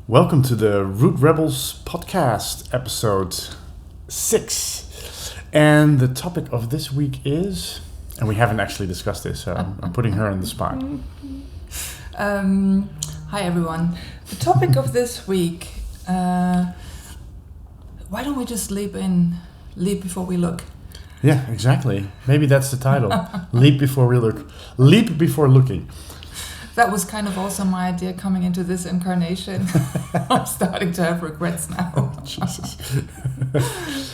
Welcome to the Root Rebels podcast, episode 6. And the topic of this week is, and we haven't actually discussed this, so I'm putting her on the spot. Hi everyone. The topic of this week, why don't we just leap before we look? Yeah, exactly. Maybe that's the title. Leap before we look. Leap before looking. That was kind of also my idea coming into this incarnation. I'm starting to have regrets now. Jesus.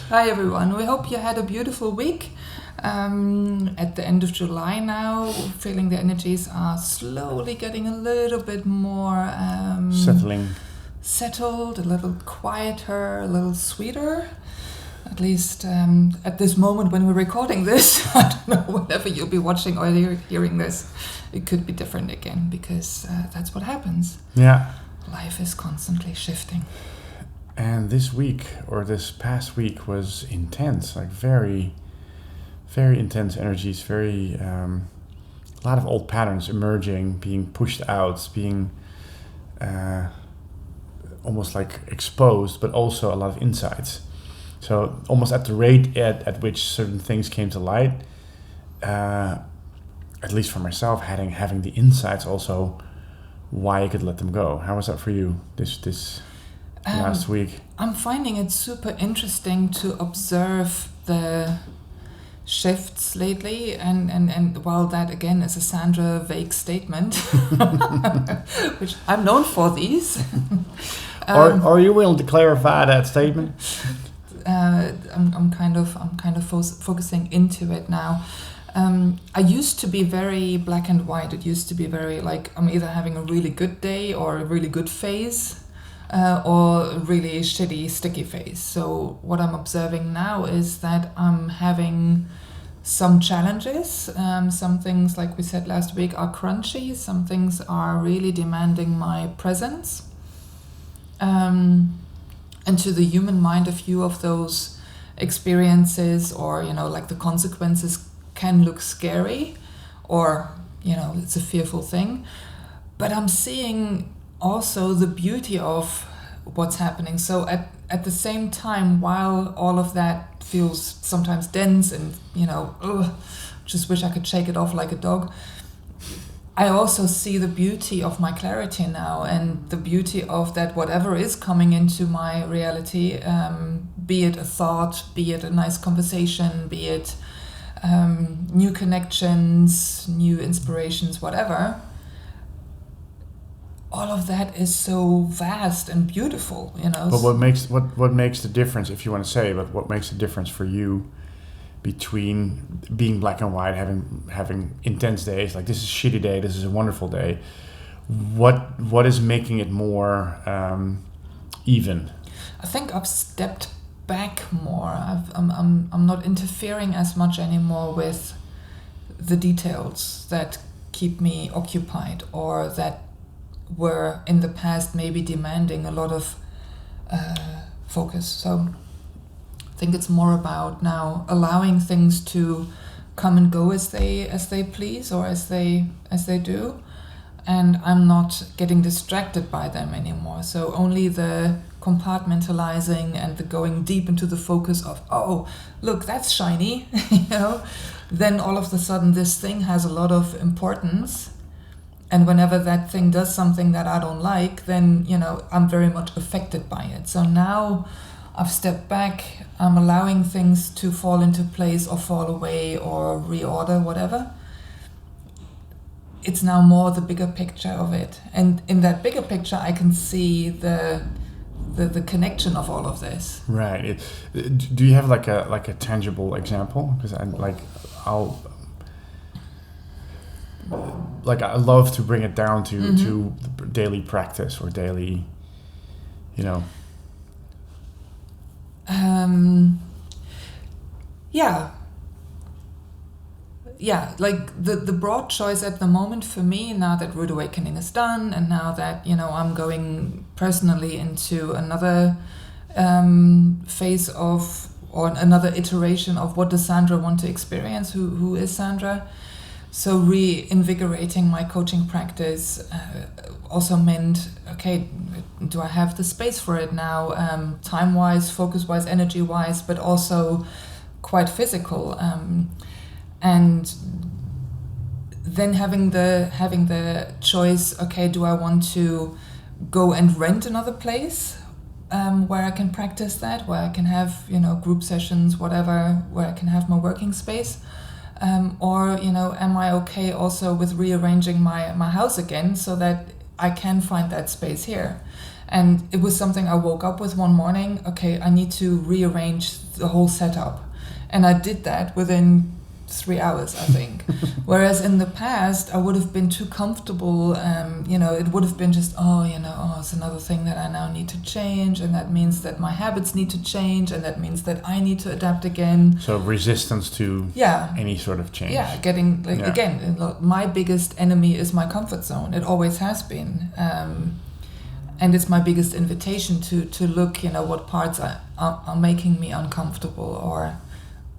Hi everyone. We hope you had a beautiful week. At the end of July now, feeling the energies are slowly getting a little bit more settled, a little quieter, a little sweeter. At least at this moment when we're recording this. I don't know, whenever you'll be watching or hearing this, it could be different again, because that's what happens. Yeah. Life is constantly shifting. And this week, or this past week, was intense, like very, very intense energies, a lot of old patterns emerging, being pushed out, being almost like exposed, but also a lot of insights. So almost at the rate at which certain things came to light, at least for myself, having the insights also why I could let them go. How was that for you this last week? I'm finding it super interesting to observe the shifts lately, and while that again is a Sandra vague statement, which I'm known for these. Are you willing to clarify that statement? I'm kind of focusing into it now. I used to be very black and white. It used to be very like I'm either having a really good day or a really good phase, or a really shitty sticky phase. So what I'm observing now is that I'm having some challenges. Some things, like we said last week, are crunchy. Some things are really demanding my presence. And to the human mind, a few of those experiences, or like the consequences, can look scary, or it's a fearful thing. But I'm seeing also the beauty of what's happening. So at the same time, while all of that feels sometimes dense and just wish I could shake it off like a dog, I also see the beauty of my clarity now, and the beauty of that whatever is coming into my reality, be it a thought, be it a nice conversation, be it new connections, new inspirations, whatever, all of that is so vast and beautiful, But what makes the difference, if you want to say, but what makes the difference for you between being black and white, having intense days, like this is a shitty day, this is a wonderful day, what is making it more even? I think I've stepped back more. I'm not interfering as much anymore with the details that keep me occupied, or that were in the past maybe demanding a lot of focus. So I think it's more about now allowing things to come and go as they please, or as they do, and I'm not getting distracted by them anymore. So only the compartmentalizing and the going deep into the focus of, oh, look, that's shiny, then all of a sudden this thing has a lot of importance. And whenever that thing does something that I don't like, then, I'm very much affected by it. So now I've stepped back, I'm allowing things to fall into place or fall away or reorder, whatever. It's now more the bigger picture of it. And in that bigger picture, I can see the connection of all of this. Right. Do you have like a tangible example? Because like I love to bring it down to daily practice or daily, you know. Yeah, like the broad choice at the moment for me, now that Rude Awakening is done, and now that, you know, I'm going personally into another phase of, or another iteration of what does Sandra want to experience, who is Sandra. So reinvigorating my coaching practice also meant, okay, do I have the space for it now, time-wise, focus-wise, energy-wise, but also quite physical. And then having the choice, okay, do I want to go and rent another place where I can practice that, where I can have, you know, group sessions, whatever, where I can have my working space, or, you know, am I okay also with rearranging my house again so that I can find that space here? And it was something I woke up with one morning. Okay, I need to rearrange the whole setup, and I did that within 3 hours, I think. Whereas in the past, I would have been too comfortable. You know, it would have been just, it's another thing that I now need to change, and that means that my habits need to change, and that means that I need to adapt again. So resistance to any sort of change. Yeah, getting again, my biggest enemy is my comfort zone. It always has been, and it's my biggest invitation to look, you know, what parts are making me uncomfortable or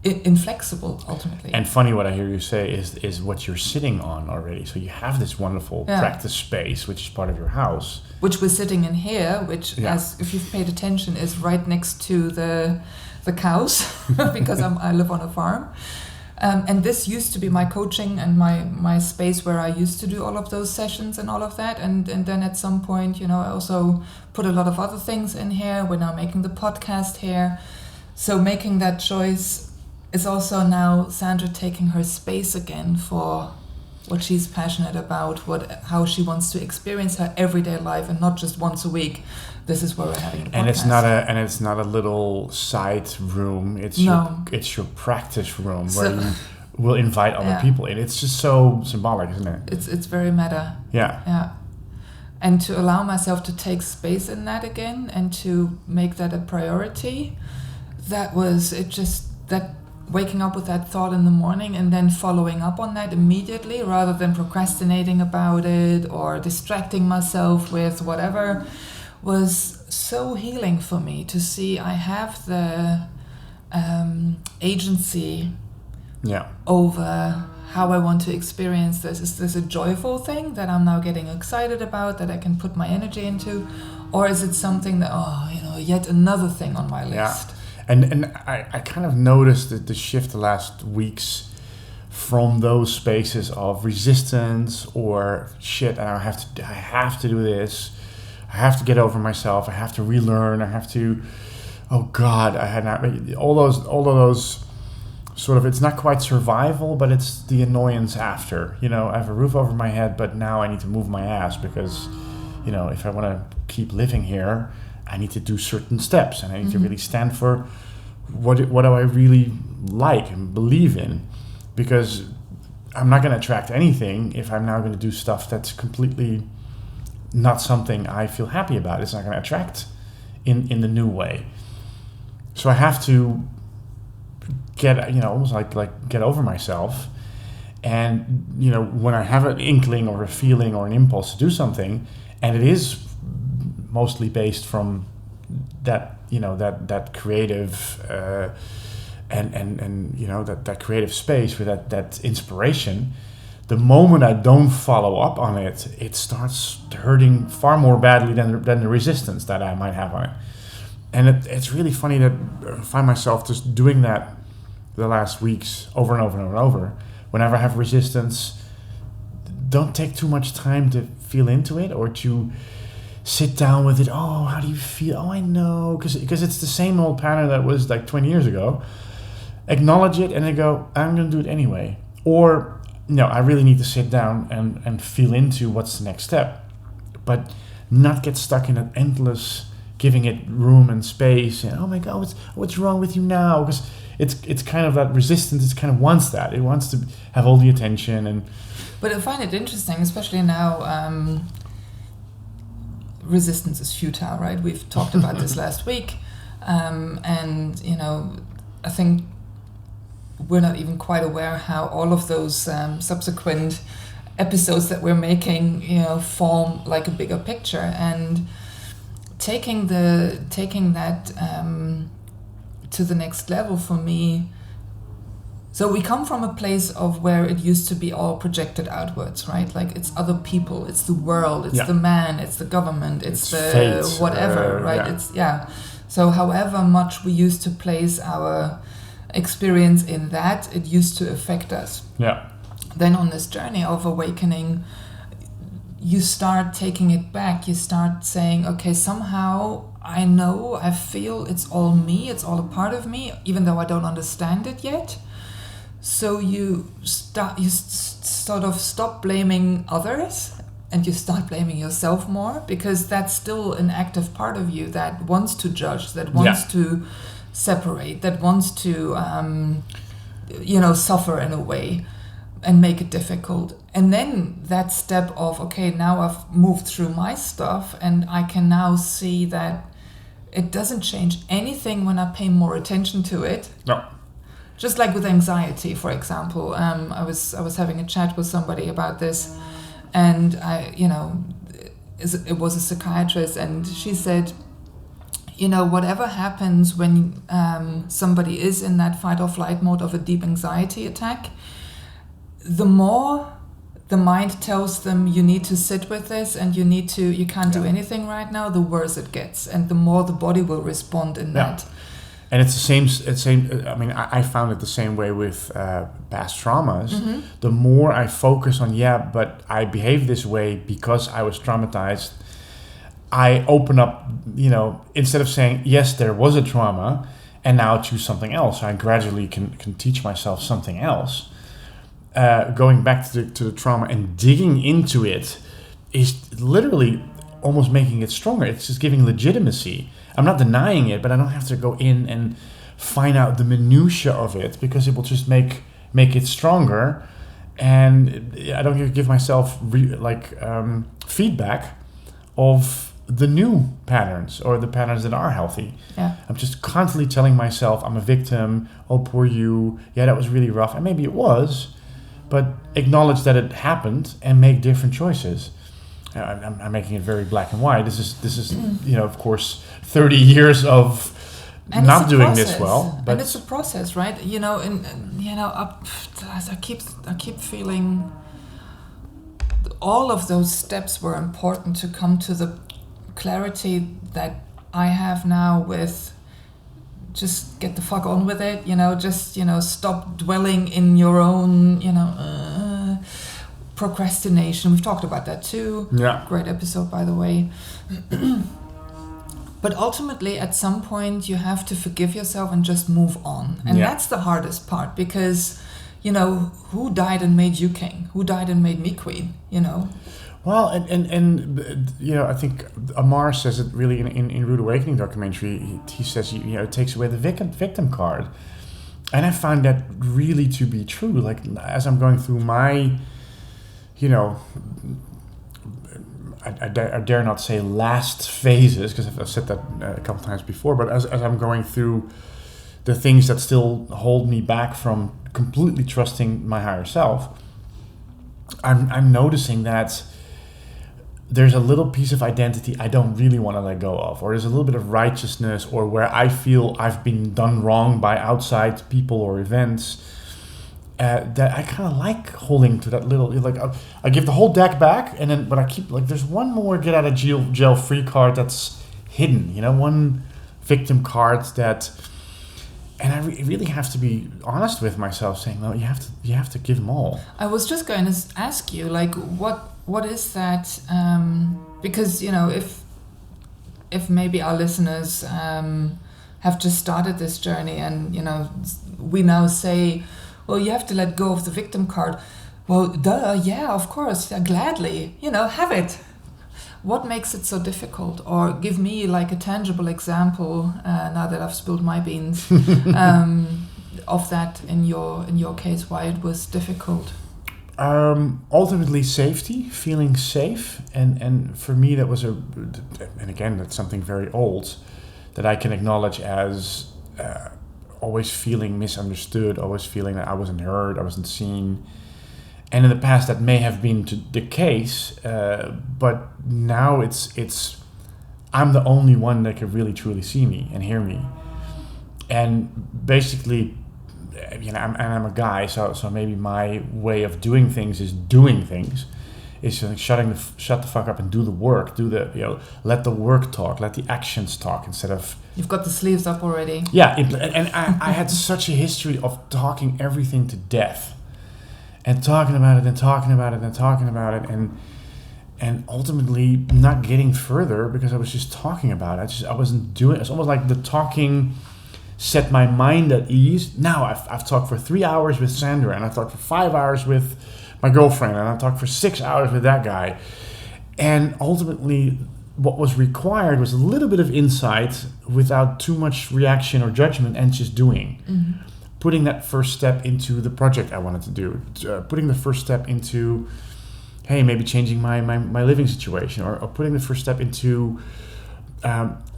inflexible ultimately. And funny, what I hear you say is what you're sitting on already. So you have this wonderful practice space, which is part of your house, which we're sitting in here, which, as if you've paid attention, is right next to the cows because I live on a farm. And this used to be my coaching and my space where I used to do all of those sessions and all of that. And then at some point, you know, I also put a lot of other things in here. We're now making the podcast here. So making that choice is also now Sandra taking her space again for what she's passionate about, how she wants to experience her everyday life, and not just once a week. This is where we're having the podcast. And it's not a little side room. It's your practice room where you will invite other people in. It's just so symbolic, isn't it? It's very meta. Yeah. And to allow myself to take space in that again and to make that a priority, that waking up with that thought in the morning and then following up on that immediately rather than procrastinating about it or distracting myself with whatever was so healing for me to see I have the agency over how I want to experience this. Is this a joyful thing that I'm now getting excited about, that I can put my energy into? Or is it something that, yet another thing on my list? Yeah. And I kind of noticed that the shift the last weeks from those spaces of resistance or shit, I have to do this, I have to get over myself, I have to relearn, I have to, oh God, I had not, all of those sort of, it's not quite survival, but it's the annoyance after, you know, I have a roof over my head, but now I need to move my ass because, you know, if I want to keep living here, I need to do certain steps, and I need to really stand for what do I really like and believe in, because I'm not going to attract anything if I'm now going to do stuff that's completely not something I feel happy about. It's not going to attract in the new way. So I have to get, you know, almost like get over myself, and, you know, when I have an inkling or a feeling or an impulse to do something, and it is mostly based from that, you know, that creative and you know, that creative space with that inspiration, the moment I don't follow up on it, it starts hurting far more badly than the resistance that I might have on it. And it's really funny that I find myself just doing that the last weeks over and over and over and over. Whenever I have resistance, don't take too much time to feel into it or to sit down with it. Oh, how do you feel? Oh, I know. Because it's the same old pattern that was like 20 years ago. Acknowledge it and then go, I'm going to do it anyway. Or, no, I really need to sit down and feel into what's the next step. But not get stuck in that endless giving it room and space. And, oh my God, what's wrong with you now? Because it's kind of that resistance. It kind of wants that. It wants to have all the attention. And But I find it interesting, especially now. Resistance is futile, right? We've talked about this last week, and I think we're not even quite aware how all of those subsequent episodes that we're making, form like a bigger picture, and taking that to the next level for me. So we come from a place of where it used to be all projected outwards, right? Like it's other people, it's the world, it's the man, it's the government, it's the fate, whatever, right? So however much we used to place our experience in that, it used to affect us. Yeah. Then on this journey of awakening, you start taking it back. You start saying, okay, somehow I know, I feel it's all me, it's all a part of me, even though I don't understand it yet. So you sort of stop blaming others and you start blaming yourself more, because that's still an active part of you that wants to judge, that wants to separate, that wants to suffer in a way and make it difficult. And then that step of, okay, now I've moved through my stuff and I can now see that it doesn't change anything when I pay more attention to it. No. Just like with anxiety, for example, I was having a chat with somebody about this, and it was a psychiatrist, and she said, whatever happens when somebody is in that fight or flight mode of a deep anxiety attack, the more the mind tells them you need to sit with this and you can't do anything right now, the worse it gets, and the more the body will respond in that. And it's the same. I mean, I found it the same way with past traumas. Mm-hmm. The more I focus on, but I behave this way because I was traumatized, I open up, instead of saying, yes, there was a trauma, and now choose something else. I gradually can teach myself something else. Going back to the trauma and digging into it is literally almost making it stronger. It's just giving legitimacy. I'm not denying it, but I don't have to go in and find out the minutia of it, because it will just make it stronger. And I don't give myself feedback of the new patterns or the patterns that are healthy. Yeah. I'm just constantly telling myself I'm a victim. Oh, poor you. Yeah, that was really rough. And maybe it was, but acknowledge that it happened and make different choices. I'm making it very black and white. This is of course 30 years of not doing this well, but and it's a process, right? As I keep feeling all of those steps were important to come to the clarity that I have now with just get the fuck on with it, stop dwelling in your own, procrastination. We've talked about that too. Yeah. Great episode, by the way. But ultimately, at some point, you have to forgive yourself and just move on. And that's the hardest part, because, who died and made you king? Who died and made me queen? Well, and I think Amar says it really in Rude Awakening documentary. He says, it takes away the victim card. And I find that really to be true. Like, as I'm going through my... I dare not say last phases, because I've said that a couple times before, but as I'm going through the things that still hold me back from completely trusting my higher self, I'm noticing that there's a little piece of identity I don't really want to let go of, or there's a little bit of righteousness, or where I feel I've been done wrong by outside people or events. That I kind of like holding to that little, I give the whole deck back, and then, but I keep, there's one more get out of jail free card that's hidden, one victim card that, and I really have to be honest with myself, saying, no, you have to give them all. I was just going to ask you, what is that? Because, if maybe our listeners have just started this journey, and, we now say, well, you have to let go of the victim card. Well, duh, yeah, of course, gladly, have it. What makes it so difficult? Or give me a tangible example, now that I've spilled my beans, of that in your case, why it was difficult. Ultimately safety, feeling safe, and for me that was and again that's something very old that I can acknowledge as always feeling misunderstood, always feeling that I wasn't heard, I wasn't seen. And in the past that may have been the case, but now it's I'm the only one that can really truly see me and hear me. And basically, I'm a guy, so maybe my way of doing things is shut the fuck up and do the work, let the work talk, let the actions talk instead of. You've got the sleeves up already. Yeah, and I had such a history of talking everything to death, and talking about it and talking about it and talking about it and ultimately not getting further because I was just talking about it. I wasn't doing it. It's almost like the talking set my mind at ease. Now I've talked for 3 hours with Sandra, and I've talked for 5 hours with my girlfriend, and I've talked for 6 hours with that guy. And ultimately, what was required was a little bit of insight without too much reaction or judgment, and just doing. Mm-hmm. Putting that first step into the project I wanted to do. Putting the first step into, hey, maybe changing my living situation, or putting the first step into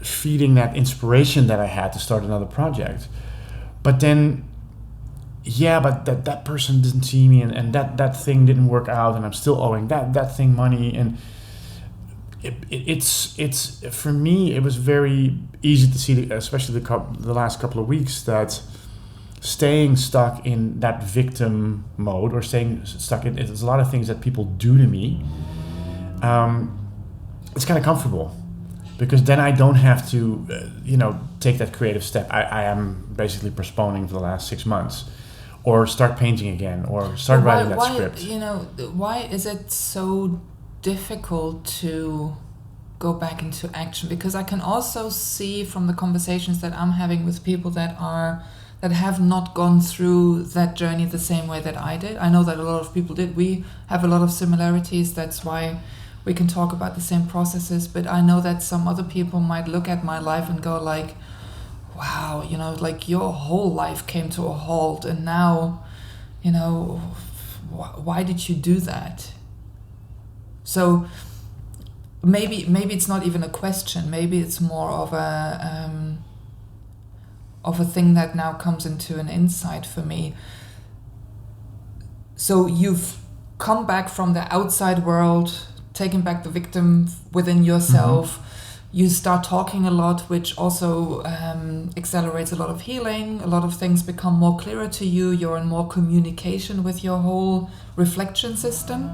feeding that inspiration that I had to start another project. But then, but that person didn't see me, and that thing didn't work out, and I'm still owing that thing money. And it's for me, it was very easy to see, especially the last couple of weeks, that staying stuck in that victim mode, or staying stuck in, there's a lot of things that people do to me. It's kind of comfortable, because then I don't have to, take that creative step. I am basically postponing for the last 6 months, or start painting again, or start writing that script. Why is it so difficult to go back into action? Because I can also see from the conversations that I'm having with people that have not gone through that journey the same way that I did. I know that a lot of people did. We have a lot of similarities. That's why we can talk about the same processes. But I know that some other people might look at my life and go like, wow, like your whole life came to a halt, and now, why did you do that? So maybe it's not even a question. Maybe it's more of a thing that now comes into an insight for me. So you've come back from the outside world, taken back the victim within yourself. Mm-hmm. You start talking a lot, which also accelerates a lot of healing. A lot of things become more clearer to you. You're in more communication with your whole reflection system.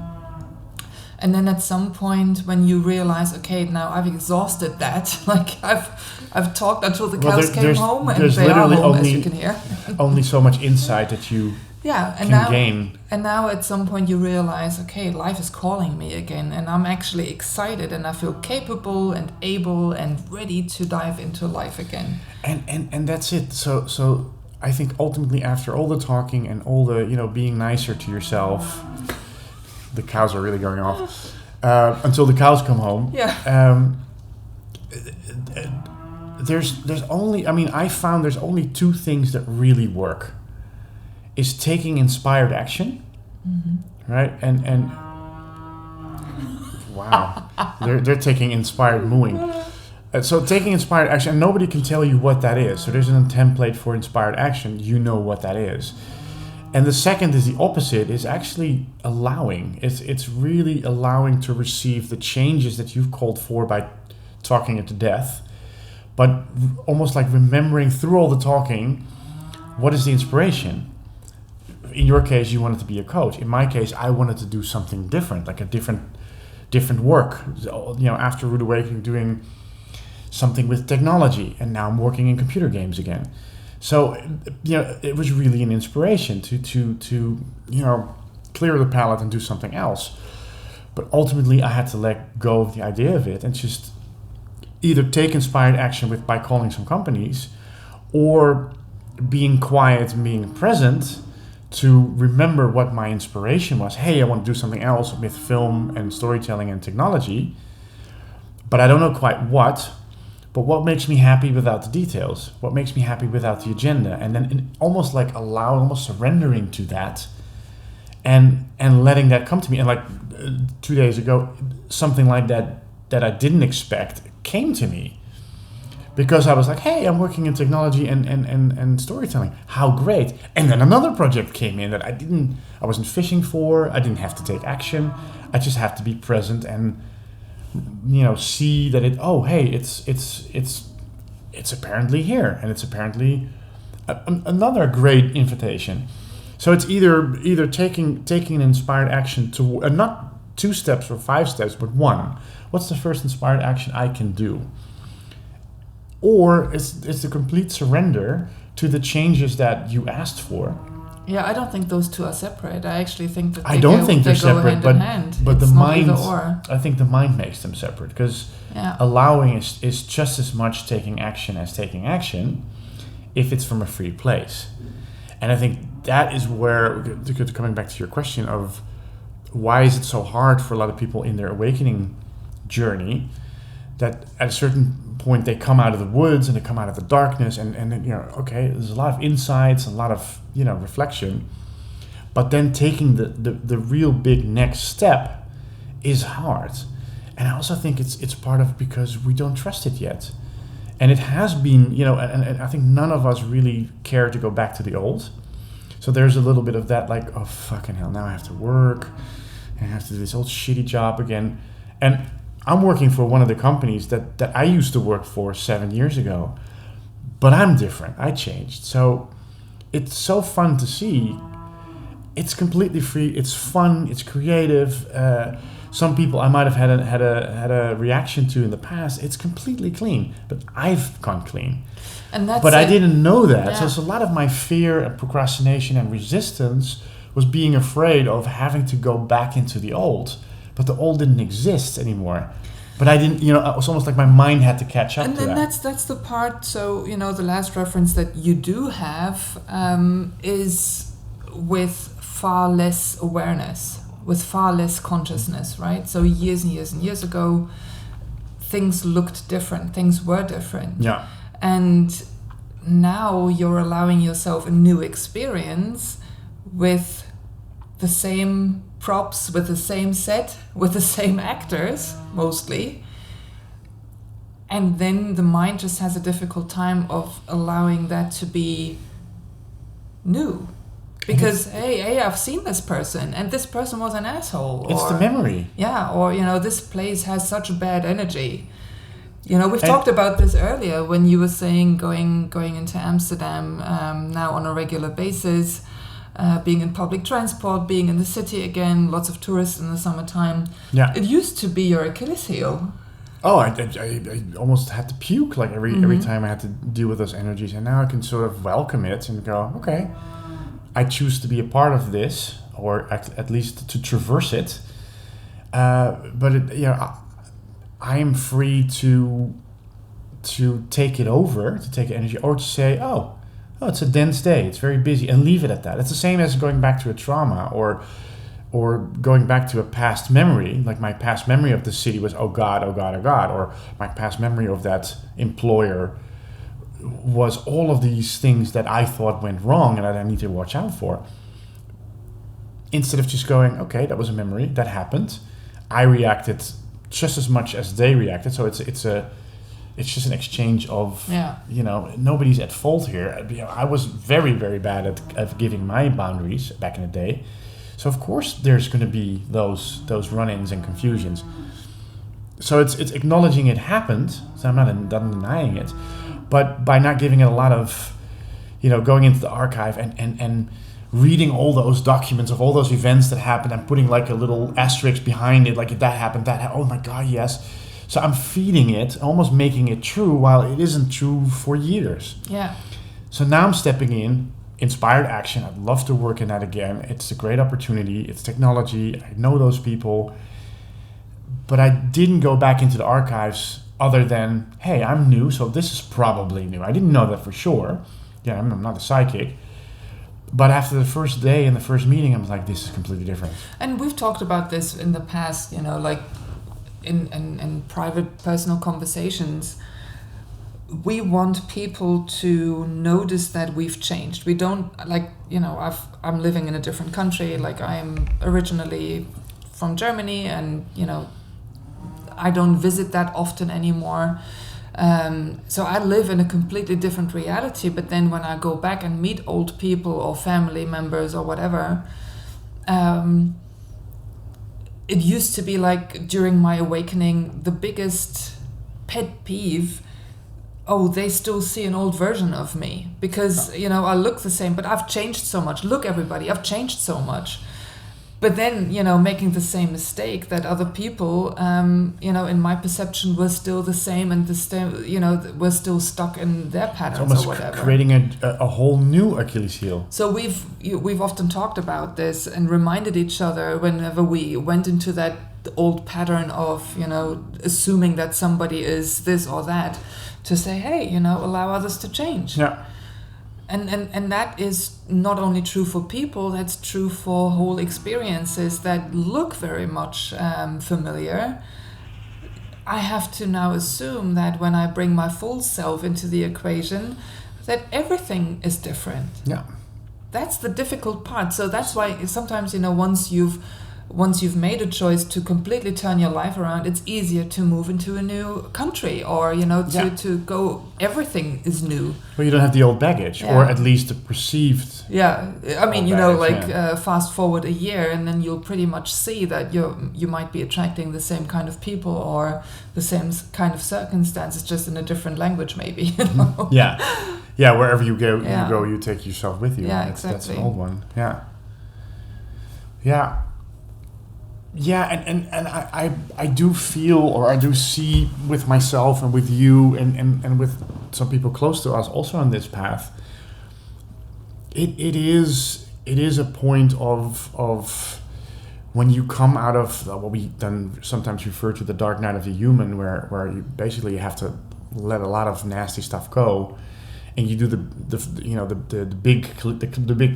And then at some point when you realize, okay, now I've exhausted that. Like I've talked until the cows came home, and they are home, as you can hear. Only so much insight that you can gain. And now at some point you realize, okay, life is calling me again, and I'm actually excited, and I feel capable and able and ready to dive into life again. And that's it. So I think ultimately, after all the talking and all the being nicer to yourself, the cows are really going off until the cows come home. Yeah. I found there's only 2 things that really work. Is taking inspired action, mm-hmm. right? And wow, they're taking inspired mooing. So taking inspired action, and nobody can tell you what that is. So there's a template for inspired action. You know what that is. And the second is the opposite, is actually allowing. It's really allowing to receive the changes that you've called for by talking it to death, but almost like remembering through all the talking, what is the inspiration? In your case, you wanted to be a coach. In my case, I wanted to do something different, like a different work. After Rude Awakening, doing something with technology, and now I'm working in computer games again. So, it was really an inspiration to clear the palette and do something else. But ultimately, I had to let go of the idea of it and just either take inspired action by calling some companies, or being quiet and being present to remember what my inspiration was. Hey, I want to do something else with film and storytelling and technology, but I don't know quite what. But what makes me happy without the details? What makes me happy without the agenda? And then almost surrendering to that, and letting that come to me. And like 2 days ago, something like that I didn't expect came to me. Because I was like, hey, I'm working in technology and storytelling. How great. And then another project came in that I wasn't fishing for. I didn't have to take action. I just have to be present and, see that it's apparently here. And it's apparently another great invitation. So it's either taking an inspired action to, not 2 steps or 5 steps, but 1. What's the first inspired action I can do? Or it's the complete surrender to the changes that you asked for. Yeah, I don't think those two are separate. I actually think that I don't think they're separate, but it's the mind. Or. I think the mind makes them separate because allowing is just as much taking action as taking action, if it's from a free place. And I think that is where, coming back to your question of why is it so hard for a lot of people in their awakening journey, that at a certain point they come out of the woods and they come out of the darkness and then, there's a lot of insights, a lot of, reflection, but then taking the real big next step is hard. And I also think it's part of because we don't trust it yet. And it has been, and I think none of us really care to go back to the old. So there's a little bit of that, like, oh, fucking hell, now I have to work and I have to do this old shitty job again. And I'm working for one of the companies that I used to work for 7 years ago, but I'm different. I changed. So it's so fun to see. It's completely free. It's fun. It's creative. Some people I might have had a reaction to in the past. It's completely clean, but I've gone clean. And that's but I didn't know that. Yeah. So a lot of my fear and procrastination and resistance was being afraid of having to go back into the old. But the old didn't exist anymore. But I didn't, it was almost like my mind had to catch up to that. And then that's the part, so, the last reference that you do have is with far less awareness, with far less consciousness, right? So years and years and years ago, things looked different, things were different. Yeah. And now you're allowing yourself a new experience with the same props, with the same set, with the same actors, mostly. And then the mind just has a difficult time of allowing that to be new. Because, hey, I've seen this person, and this person was an asshole. It's the memory. Yeah, or, this place has such a bad energy. We've talked about this earlier when you were saying going into Amsterdam now on a regular basis, being in public transport, being in the city again, lots of tourists in the summertime. Yeah. It used to be your Achilles heel. Oh, I almost had to puke like every time I had to deal with those energies, and now I can sort of welcome it and go, okay, I choose to be a part of this, or at least to traverse it. But I am free to take it over, to take energy, or to say, oh, it's a dense day, it's very busy, and leave it at that. It's the same as going back to a trauma or going back to a past memory. Like my past memory of the city was, oh God, oh God, oh God. Or my past memory of that employer was all of these things that I thought went wrong and that I need to watch out for. Instead of just going, okay, that was a memory, that happened. I reacted just as much as they reacted. So it's just an exchange of, nobody's at fault here. I was very, very bad at giving my boundaries back in the day. So of course there's going to be those run-ins and confusions. So it's acknowledging it happened. So I'm not denying it, but by not giving it a lot of, going into the archive and reading all those documents of all those events that happened and putting like a little asterisk behind it, like if that happened, oh my God, yes. So I'm feeding it, almost making it true while it isn't true for years. Yeah. So now I'm stepping in, inspired action. I'd love to work in that again. It's a great opportunity. It's technology. I know those people. But I didn't go back into the archives other than, hey, I'm new, so this is probably new. I didn't know that for sure. Yeah, I'm not a psychic. But after the first day and the first meeting, I was like, this is completely different. And we've talked about this in the past, like in private personal conversations. we want people to notice that we've changed. We don't, like, I'm living in a different country. Like, I'm originally from Germany, and I don't visit that often anymore. So I live in a completely different reality. But then when I go back and meet old people or family members or whatever, it used to be like, during my awakening, the biggest pet peeve, oh, they still see an old version of me because, I look the same, but I've changed so much. Look, everybody, I've changed so much. But then, making the same mistake that other people, in my perception, were still the same, and were still stuck in their patterns it's or whatever. Creating a whole new Achilles heel. So we've often talked about this and reminded each other whenever we went into that old pattern of, assuming that somebody is this or that, to say, hey, allow others to change. Yeah. And that is not only true for people, that's true for whole experiences that look very much familiar. I have to now assume that when I bring my full self into the equation, that everything is different. Yeah. That's the difficult part. So that's why sometimes, once you've made a choice to completely turn your life around, it's easier to move into a new country, or to go, everything is new. Well, you don't have the old baggage, or at least the perceived. Yeah, I mean, baggage, fast forward a year, and then you'll pretty much see that you might be attracting the same kind of people or the same kind of circumstances, just in a different language, maybe. Yeah, wherever you go, you take yourself with you. Yeah, That's exactly. an old one. Yeah, and I do feel, or I do see with myself and with you and with some people close to us also on this path, it is a point of when you come out of what we then sometimes refer to the dark night of the human, where you basically have to let a lot of nasty stuff go, and you do the big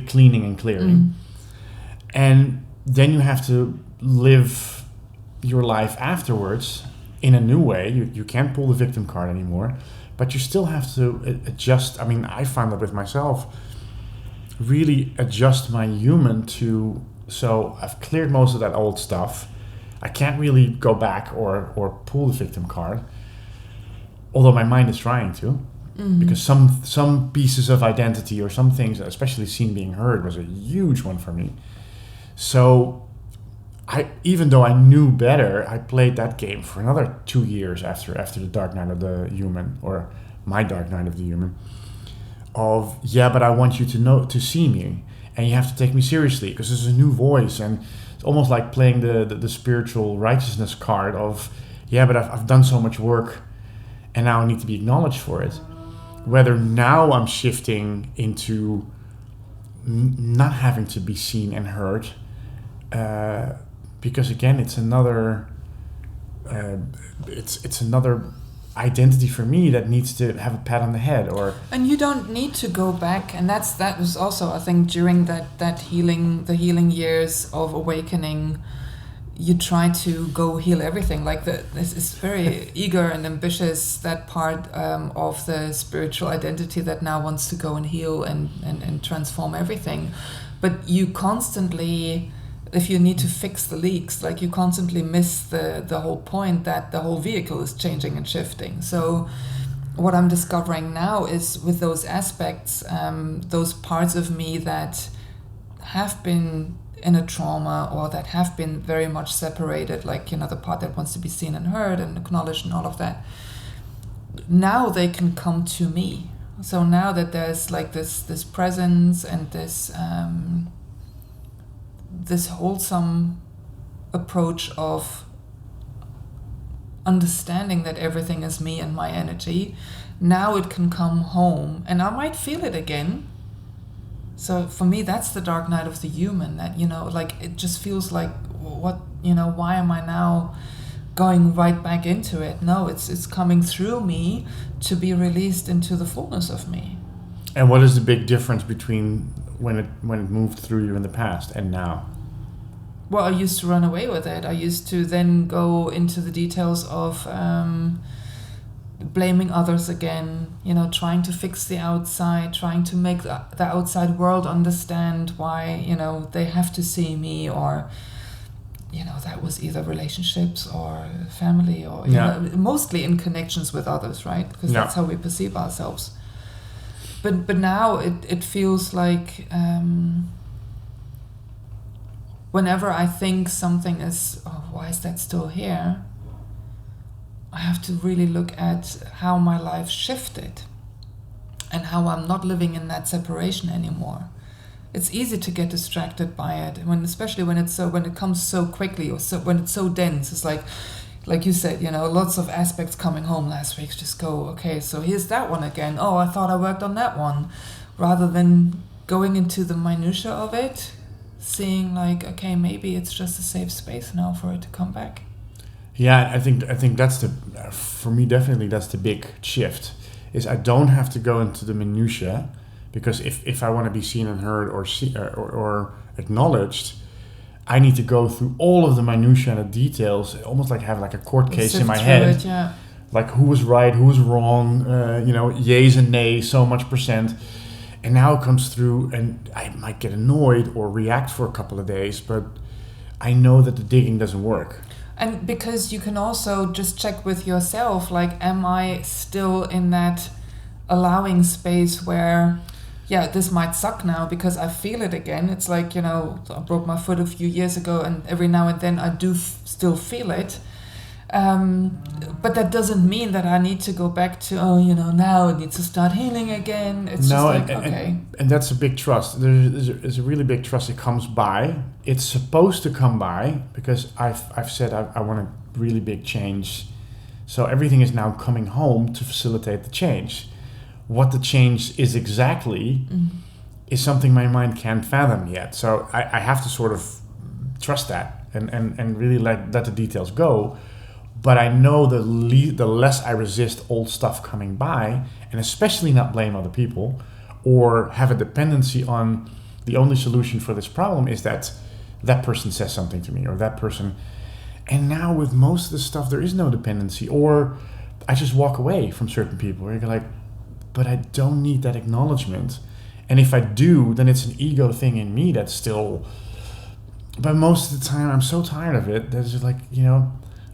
cleaning and clearing, and then you have to live your life afterwards in a new way. You can't pull the victim card anymore, but you still have to adjust. I mean, I found that with myself, really adjust my human to, so I've cleared most of that old stuff. I can't really go back or pull the victim card, although my mind is trying to, because some pieces of identity or some things, especially seen being heard, was a huge one for me. So even though I knew better, I played that game for another 2 years after the Dark Night of the Human, or my Dark Night of the Human, but I want you to see me, and you have to take me seriously, because there's a new voice, and it's almost like playing the spiritual righteousness card of, but I've done so much work, and now I need to be acknowledged for it. Whether now I'm shifting into not having to be seen and heard, because again, it's another identity for me that needs to have a pat on the head, and you don't need to go back. And that was also, I think, during the healing years of awakening, you try to go heal everything. Like this is very eager and ambitious, that part of the spiritual identity that now wants to go and heal and transform everything. But you constantly, if you need to fix the leaks, like, you constantly miss the whole point that the whole vehicle is changing and shifting. So what I'm discovering now is, with those aspects, those parts of me that have been in a trauma, or that have been very much separated, like, the part that wants to be seen and heard and acknowledged and all of that, now they can come to me. So now that there's like this presence and this wholesome approach of understanding that everything is me and my energy, now it can come home, and I might feel it again. So for me, that's the dark night of the human, that, like, it just feels like, what, why am I now going right back into it? No, it's coming through me to be released into the fullness of me. And what is the big difference between when it moved through you in the past and now? Well, I used to run away with it. I used to then go into the details of blaming others again, trying to fix the outside, trying to make the outside world understand why, they have to see me, or, that was either relationships or family, or, mostly in connections with others, right? Because that's how we perceive ourselves. But now it feels like whenever I think something is, oh, why is that still here? I have to really look at how my life shifted and how I'm not living in that separation anymore. It's easy to get distracted by it, especially when it comes so quickly, or when it's so dense. It's like you said, lots of aspects coming home last week. Just go, okay, so here's that one again. Oh, I thought I worked on that one, rather than going into the minutia of it, seeing like, okay, maybe it's just a safe space now for it to come back. Yeah, I think that's for me definitely that's the big shift. Is I don't have to go into the minutia, because if I want to be seen and heard or acknowledged, I need to go through all of the minutia and the details, almost like have like a court case in my head. It, yeah. Like who was right, who was wrong, yeas and nays, so much %. And now it comes through, and I might get annoyed or react for a couple of days, but I know that the digging doesn't work. And because you can also just check with yourself, like, am I still in that allowing space where, this might suck now because I feel it again. It's like, I broke my foot a few years ago, and every now and then I do still feel it. But that doesn't mean that I need to go back to, now it needs to start healing again. It's okay. And that's a big trust. There's a really big trust that comes by. It's supposed to come by because I've said I want a really big change. So everything is now coming home to facilitate the change. What the change is exactly is something my mind can't fathom yet. So I have to sort of trust that and really let the details go. But I know the less I resist old stuff coming by, and especially not blame other people or have a dependency on the only solution for this problem is that person says something to me, or that person. And now with most of the stuff, there is no dependency, or I just walk away from certain people. Where you're like, but I don't need that acknowledgement. And if I do, then it's an ego thing in me that's still. But most of the time, I'm so tired of it. There's just like,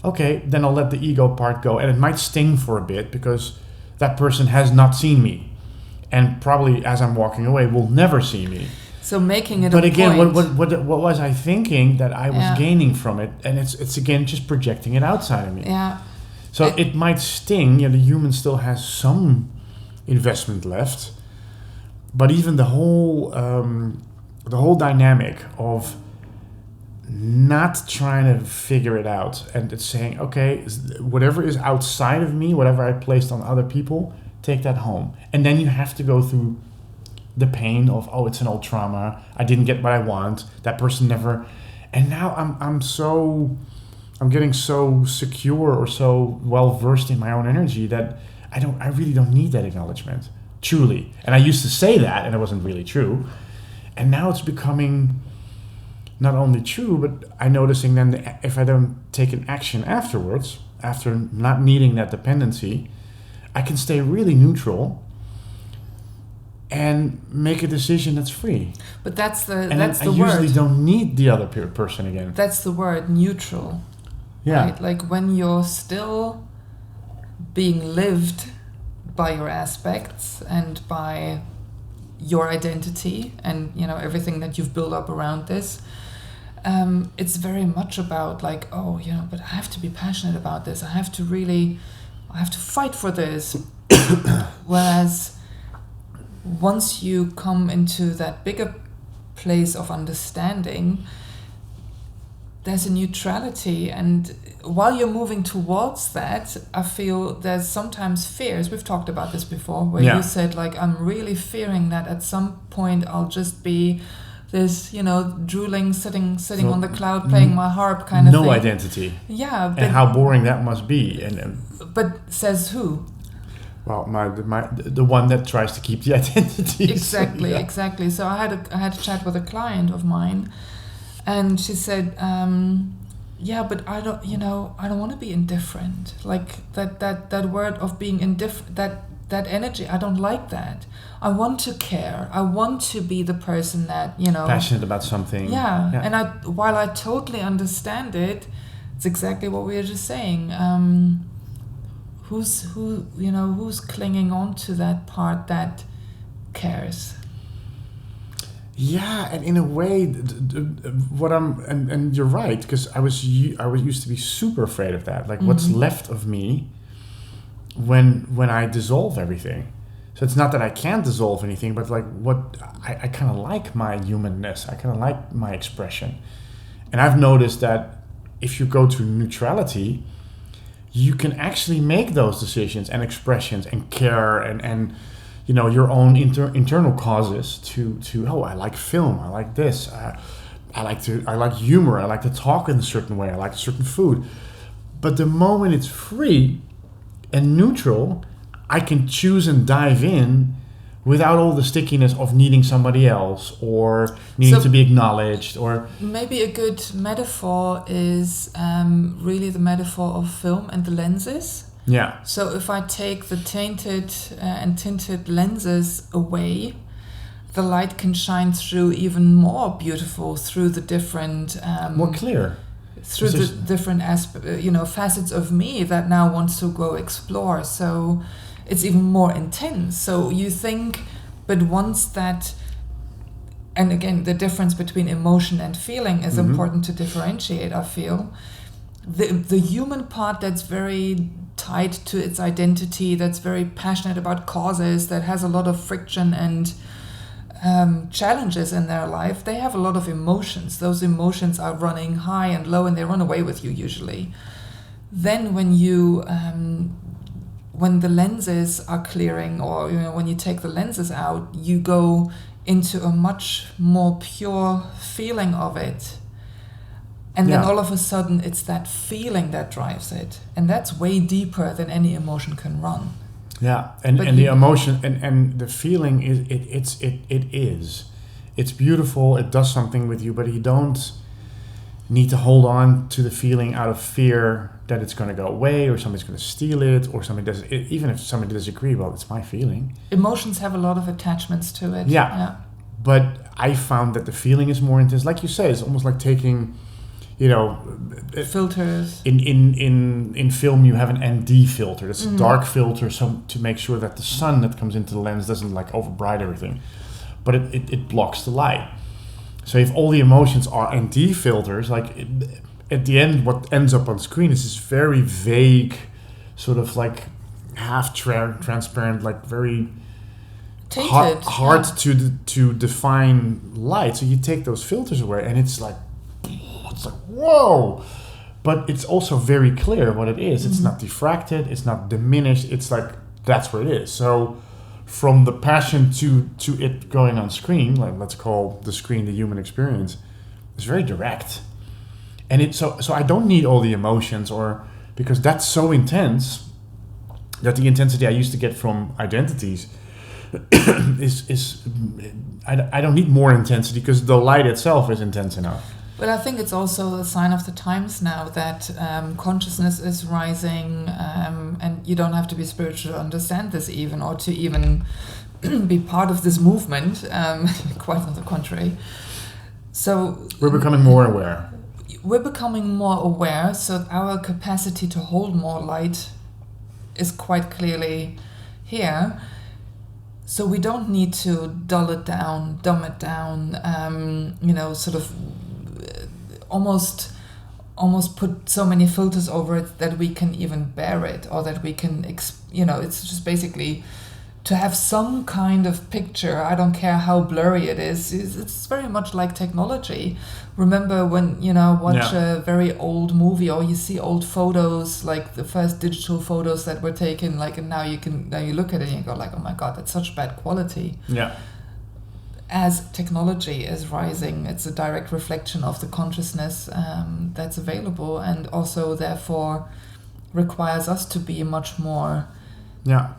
okay, then I'll let the ego part go. And it might sting for a bit because that person has not seen me. And probably as I'm walking away, will never see me. So making it but a again, point. what was I thinking that I was gaining from it? And it's again just projecting it outside of me. Yeah. So it might sting. The human still has some investment left. But even the whole dynamic of not trying to figure it out, and it's saying, okay, whatever is outside of me, whatever I placed on other people, take that home. And then you have to go through the pain of, it's an old trauma, I didn't get what I want, that person never. And now I'm getting so secure or so well versed in my own energy that I really don't need that acknowledgement, truly. And I used to say that, and it wasn't really true. And now it's becoming not only true, but I'm noticing then that if I don't take an action afterwards, after not needing that dependency, I can stay really neutral and make a decision that's free. But that's the word. I usually don't need the other person again. That's the word, neutral. Yeah. Right? Like when you're still being lived by your aspects and by your identity and everything that you've built up around this. It's very much about like, but I have to be passionate about this. I have to fight for this. Whereas once you come into that bigger place of understanding, there's a neutrality. And while you're moving towards that, I feel there's sometimes fears. We've talked about this before, where you said like, I'm really fearing that at some point I'll just be this, drooling, sitting so, on the cloud, playing my harp kind of thing. No identity. Yeah. And how boring that must be. But says who? Well, the one that tries to keep the identity. Exactly. So I had a chat with a client of mine, and she said, Yeah, but I don't want to be indifferent. Like that word of being indifferent, that energy, I don't like that. I want to care. I want to be the person that, Passionate about something. yeah. And while I totally understand it, it's exactly what we were just saying. Who's clinging on to that part that cares? Yeah, and in a way, what and you're right, because I was used to be super afraid of that. Like, what's left of me when I dissolve everything. So it's not that I can't dissolve anything, but like I kind of like my humanness. I kind of like my expression, and I've noticed that if you go to neutrality, you can actually make those decisions and expressions and care and your own internal causes to I like film, I like this, I like humor, I like to talk in a certain way, I like a certain food. But the moment it's free and neutral, I can choose and dive in without all the stickiness of needing somebody else or needing to be acknowledged. Or maybe a good metaphor is really the metaphor of film and the lenses. Yeah. So if I take the tainted and tinted lenses away, the light can shine through even more beautiful through the different more clear through the different facets of me that now wants to go explore. So it's even more intense. So you think, but once that, and again, the difference between emotion and feeling is important to differentiate. I feel the human part that's very tied to its identity, that's very passionate about causes, that has a lot of friction and challenges in their life, they have a lot of emotions. Those emotions are running high and low, and they run away with you usually. Then when you when the lenses are clearing, or when you take the lenses out, you go into a much more pure feeling of it. And then all of a sudden it's that feeling that drives it, and that's way deeper than any emotion can run. Yeah, and the emotion and the feeling it's beautiful. It does something with you, but you don't need to hold on to the feeling out of fear that it's going to go away, or somebody's going to steal it, or somebody does. Even if somebody disagree, well, it's my feeling. Emotions have a lot of attachments to it. Yeah. But I found that the feeling is more intense. Like you say, it's almost like taking, filters. In film, you have an ND filter. That's a dark filter, to make sure that the sun that comes into the lens doesn't like overbright everything, but it blocks the light. So if all the emotions are ND filters, at the end, what ends up on screen is this very vague, sort of like half transparent, like very tainted, hard to define light. So you take those filters away, and it's like whoa, but it's also very clear what it is. It's not diffracted, it's not diminished, it's like that's what it is. So from the passion to it going on screen, like let's call the screen the human experience, it's very direct. And it's so I don't need all the emotions, or because that's so intense that the intensity I used to get from identities is I don't need more intensity, because the light itself is intense enough. But I think it's also a sign of the times now that consciousness is rising, and you don't have to be spiritual to understand this even, or to even be part of this movement, quite on the contrary. So we're becoming more aware. We're becoming more aware, so our capacity to hold more light is quite clearly here. So we don't need to dull it down, dumb it down, sort of almost put so many filters over it that we can even bear it, or that we can, it's just basically to have some kind of picture. I don't care how blurry it is. It's very much like technology. Remember when, watch a very old movie, or you see old photos, like the first digital photos that were taken, and now you look at it and you go like, oh my God, that's such bad quality. Yeah. As technology is rising, it's a direct reflection of the consciousness that's available, and also therefore requires us to be much more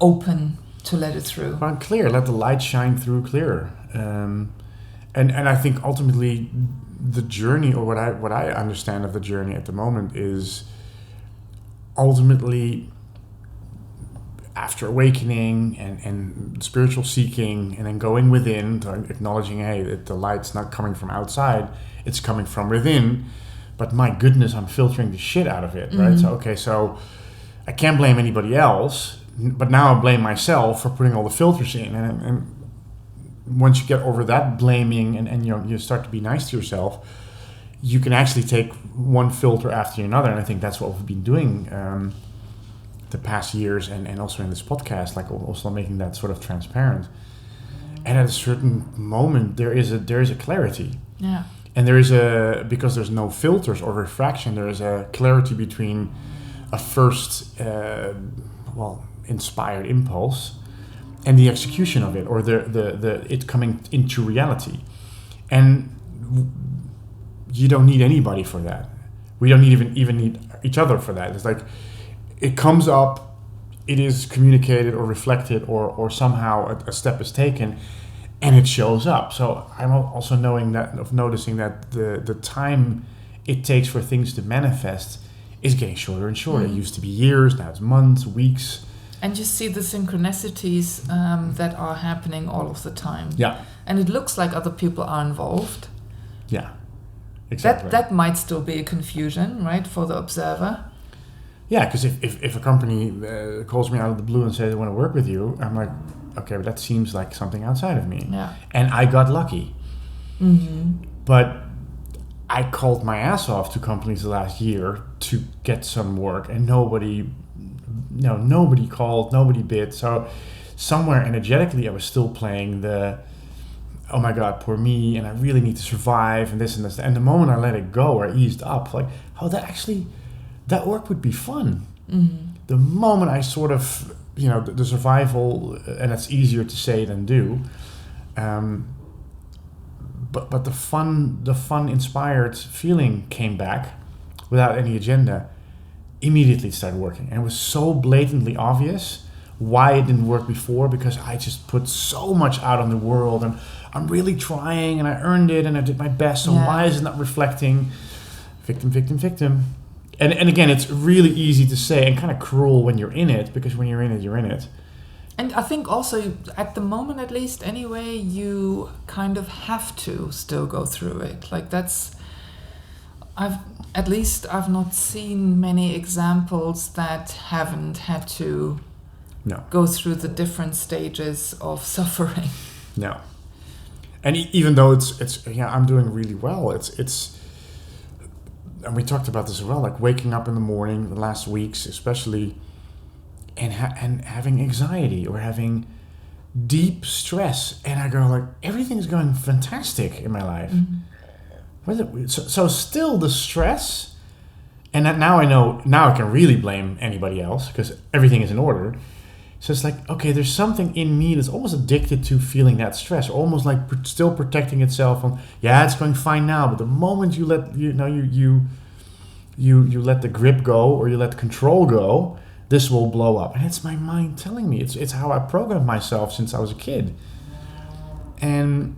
open to let it through. Well, clear, let the light shine through clearer. And I think ultimately the journey, or what I understand of the journey at the moment, is ultimately after awakening and spiritual seeking, and then going within, to acknowledging, hey, that the light's not coming from outside, it's coming from within. But my goodness, I'm filtering the shit out of it, right? So I can't blame anybody else, but now I blame myself for putting all the filters in. And once you get over that blaming, and you start to be nice to yourself, you can actually take one filter after another. And I think that's what we've been doing the past years, and also in this podcast, like also making that sort of transparent. And at a certain moment, there is a clarity. Yeah. And because there's no filters or refraction, there is a clarity between a first, inspired impulse and the execution of it, or the it coming into reality. And you don't need anybody for that. We don't even need each other for that. It's like it comes up, it is communicated or reflected, or somehow a step is taken, and it shows up. So I'm also noticing that the time it takes for things to manifest is getting shorter and shorter. It used to be years, now it's months, weeks. And you see the synchronicities that are happening all of the time. Yeah. And it looks like other people are involved. Yeah, exactly. That might still be a confusion, right, for the observer. Yeah, because if a company calls me out of the blue and says they want to work with you, I'm like, okay, but that seems like something outside of me. Yeah. And I got lucky. Mm-hmm. But I called my ass off to companies the last year to get some work, and nobody called, nobody bid. So somewhere energetically, I was still playing the, oh my God, poor me, and I really need to survive, and this and this. And the moment I let it go, or eased up, like, oh, that work would be fun. Mm-hmm. The moment I sort of, the survival, and it's easier to say than do, but the fun inspired feeling came back without any agenda. Immediately it started working, and it was so blatantly obvious why it didn't work before, because I just put so much out on the world, and I'm really trying, and I earned it, and I did my best. So why is it not reflecting? Victim. And again, it's really easy to say, and kind of cruel when you're in it, because when you're in it, you're in it. And I think also, at the moment at least anyway, you kind of have to still go through it. Like I've not seen many examples that haven't had to go through the different stages of suffering. No. And even though it's I'm doing really well, it's and we talked about this as well, like waking up in the morning, the last weeks especially, and having anxiety or having deep stress, and I go like, everything's going fantastic in my life. Mm-hmm. So still the stress, and that now I can really blame anybody else because everything is in order. So it's like, okay, there's something in me that's almost addicted to feeling that stress, almost like still protecting itself from, it's going fine now, but the moment you let you let the grip go, or you let the control go, this will blow up. And it's my mind telling me. It's how I programmed myself since I was a kid. And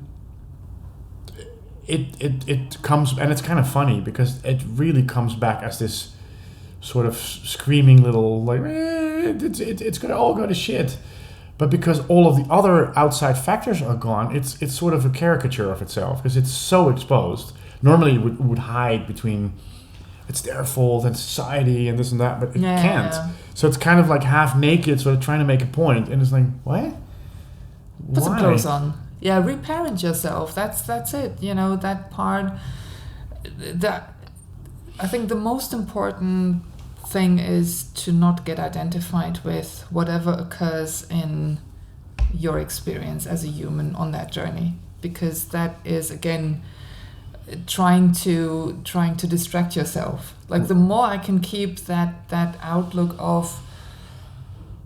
it comes, and it's kind of funny because it really comes back as this sort of screaming little, like, it's gonna all go to shit. But because all of the other outside factors are gone, it's sort of a caricature of itself, because it's so exposed. Normally it would hide between, it's their fault and society and this and that, but it can't. Yeah. So it's kind of like half naked, sort of trying to make a point, and it's like, what? Put some clothes on. Yeah, reparent yourself. That's it. That part. That I think the most important thing is to not get identified with whatever occurs in your experience as a human on that journey, because that is again trying to distract yourself. Like the more I can keep that outlook of,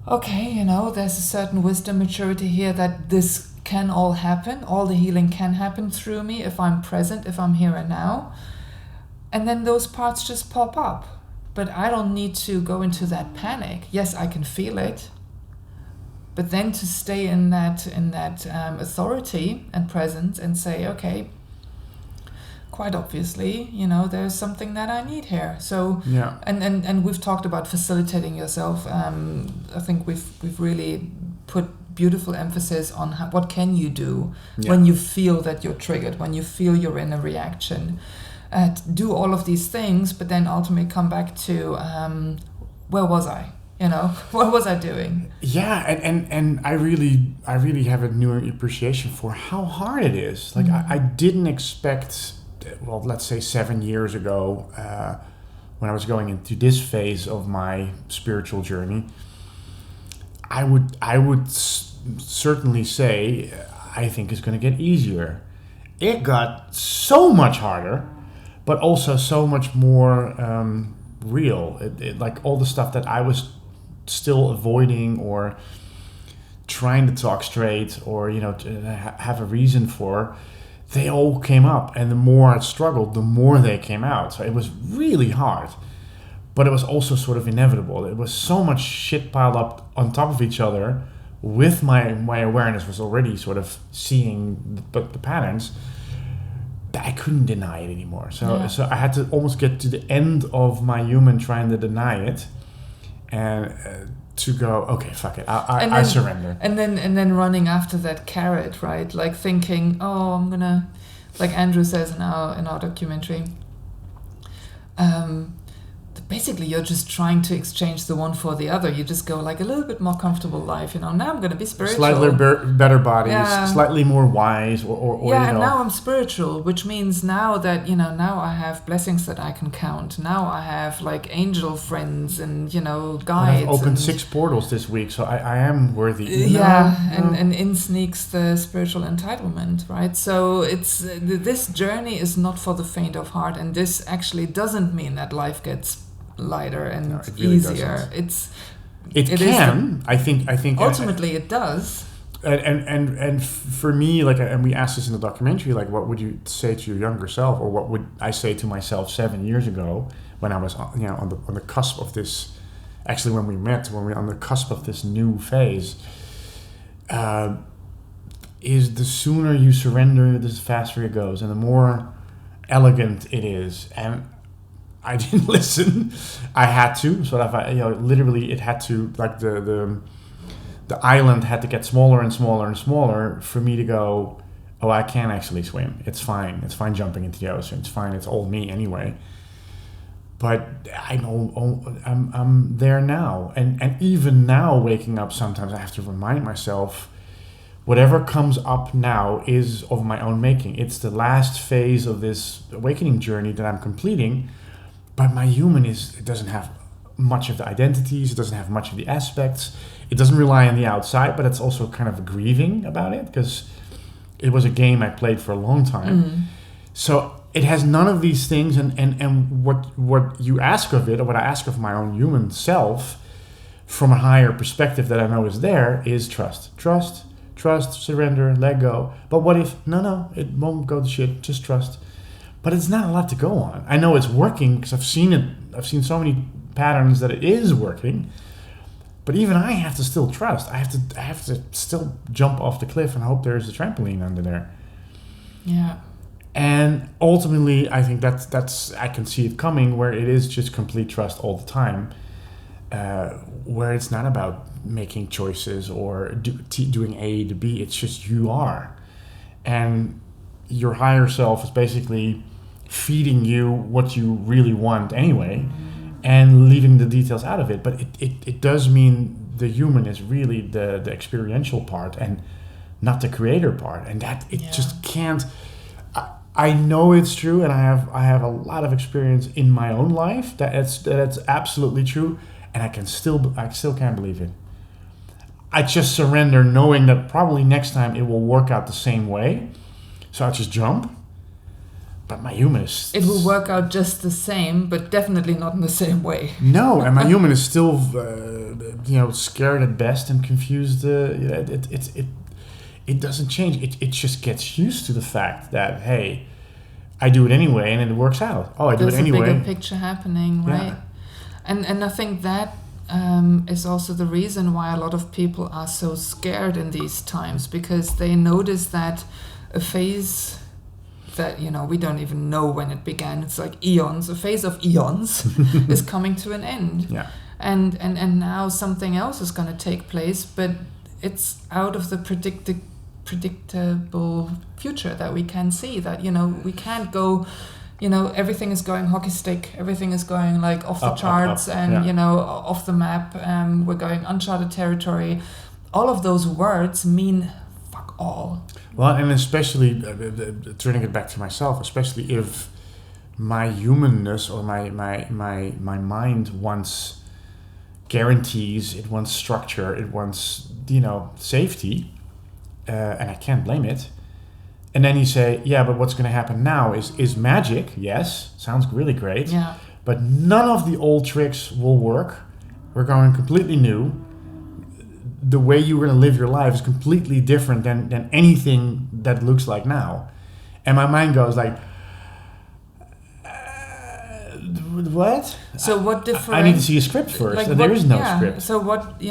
okay, there's a certain wisdom, maturity here, that this can all happen, all the healing can happen through me if I'm present, if I'm here and now, and then those parts just pop up. But I don't need to go into that panic. Yes, I can feel it, but then to stay in that authority and presence and say, okay, quite obviously, you know, there's something that I need here. So Yeah. and we've talked about facilitating yourself. I think we've really put beautiful emphasis on what can you do when you feel that you're triggered, when you feel you're in a reaction. Do all of these things, but then ultimately come back to where was I? You know, what was I doing? Yeah, and I really have a new appreciation for how hard it is. Like I didn't expect, well, let's say 7 years ago, when I was going into this phase of my spiritual journey, I would certainly say I think it's going to get easier. It got so much harder, but also so much more real. It like all the stuff that I was still avoiding or trying to talk straight or, you know, to have a reason for, they all came up. And the more I struggled, the more they came out. So it was really hard, but it was also sort of inevitable. It was so much shit piled up on top of each other with my awareness was already sort of seeing the patterns that I couldn't deny it anymore. So I had to almost get to the end of my human trying to deny it, and to go, okay, fuck it, I surrender. And then running after that carrot, right? Like thinking, oh, I'm gonna, like Andrew says in our documentary, basically you're just trying to exchange the one for the other. You just go like a little bit more comfortable life, you know. Now I'm going to be spiritual. Slightly better bodies, slightly more wise, or yeah, you know. And now I'm spiritual, which means now that, you know, now I have blessings that I can count. Now I have like angel friends and, you know, guides. I've opened 6 portals this week, so I am worthy. And in sneaks the spiritual entitlement, right? So it's this journey is not for the faint of heart, and this actually doesn't mean that life gets lighter and really easier. Doesn't. It can. I think ultimately it does. And for me, like, and we asked this in the documentary, like, what would you say to your younger self, or what would I say to myself 7 years ago when I was, you know, on the cusp of this? Actually, when we met, when we were on the cusp of this new phase, is the sooner you surrender, the faster it goes, and the more elegant it is. And I didn't listen. I had to. So that you know, literally, it had to, like, the island had to get smaller and smaller and smaller for me to go, oh, I can actually swim. It's fine. It's fine jumping into the ocean. It's fine. It's all me anyway. But I'm there now, and even now, waking up sometimes, I have to remind myself, whatever comes up now is of my own making. It's the last phase of this awakening journey that I'm completing. But my human it doesn't have much of the identities, it doesn't have much of the aspects, it doesn't rely on the outside, but it's also kind of grieving about it, because it was a game I played for a long time. So it has none of these things, and what you ask of it, or what I ask of my own human self, from a higher perspective that I know is there, is trust. Trust, surrender, let go. But what if, no, it won't go to shit, just trust. But it's not a lot to go on. I know it's working because I've seen it. I've seen so many patterns that it is working. But even I have to still trust. I have to still jump off the cliff and hope there's a trampoline under there. Yeah. And ultimately, I think that's I can see it coming, where it is just complete trust all the time, where it's not about making choices or doing A to B. It's just you are, and your higher self is basically feeding you what you really want anyway, and leaving the details out of it. But it does mean the human is really the experiential part and not the creator part, and that it just can't. I know it's true, and I have a lot of experience in my own life that it's absolutely true, and I still can't believe it. I just surrender, knowing that probably next time it will work out the same way. So I just jump. But my human is... It will work out just the same, but definitely not in the same way. No, and my human is still, scared at best and confused. It doesn't change. It just gets used to the fact that, hey, I do it anyway, and it works out. Oh, I do it anyway. There's a bigger picture happening, right? Yeah. And I think that is also the reason why a lot of people are so scared in these times, because they notice that a phase that, we don't even know when it began. It's like eons, a phase of eons is coming to an end. Yeah. And now something else is going to take place, but it's out of the predictable future that we can see, that, we can't go, everything is going hockey stick, everything is going like off the charts, up, and, yeah. off the map, we're going uncharted territory. All of those words mean fuck all. Well, and especially, turning it back to myself, especially if my humanness or my mind wants guarantees, it wants structure, it wants, safety, and I can't blame it. And then you say, yeah, but what's going to happen now is magic. Yes, sounds really great. Yeah. But none of the old tricks will work. We're going completely new. The way you're going to live your life is completely different than anything that looks like now. And my mind goes like, what? So what different? I need to see a script first. Like and there is no script. So what,